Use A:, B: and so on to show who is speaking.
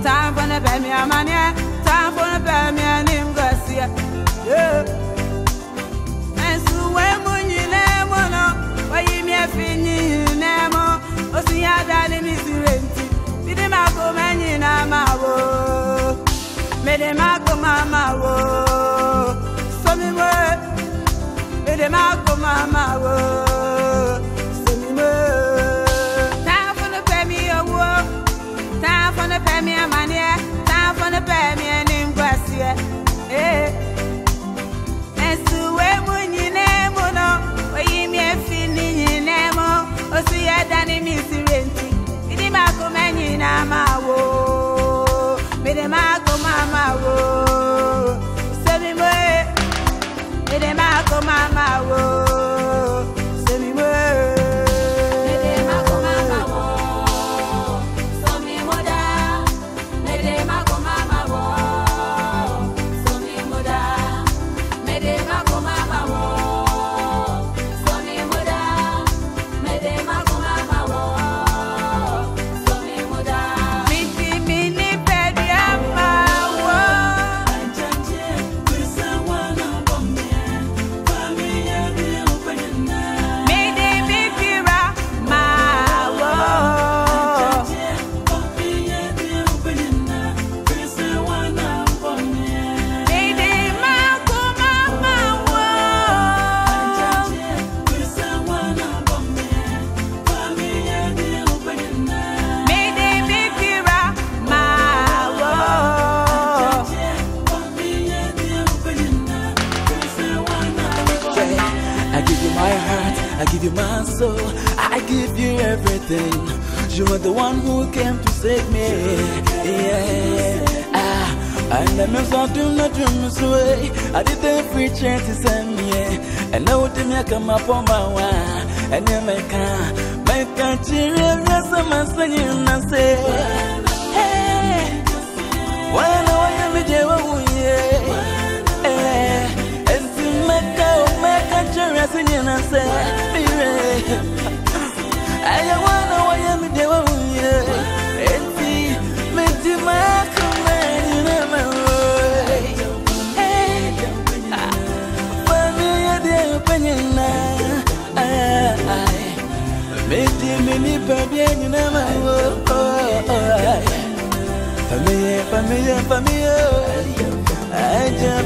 A: Time for the baby, I'm on ya. Time for the baby, I'm in Garcia. Yeah. And so when you never why you me a finish, never. Oh, see, I got him is rented. Did him I go, man, in my wo. Made him I go, mama, wo. So me word. Made him I go, mama, wo. So me word. Time for the baby, oh, wo. Time for the pay me a money, time for the pay me a name, Gracia. Eh, and so when you name, no, where you may finish in name, or see a danny missing renting. It is my command, Nama, wo, made a marco, mamma, wo, send me away, made a marco, mamma, wo, send me away.
B: I give you my soul, I give you everything. You are the one who came to save me. Yeah, and I'm not doing my dreams away. I didn't free chance to send me. And now what I come up on my way. And then my country, yes, I'm singing and say, hey, when I am with you, and to make my country, singing and say, I want to am with you, and see, make you my command, you know my way. Hey, family, dear opinion, make you many baby, you know my way. Family, family, family, I just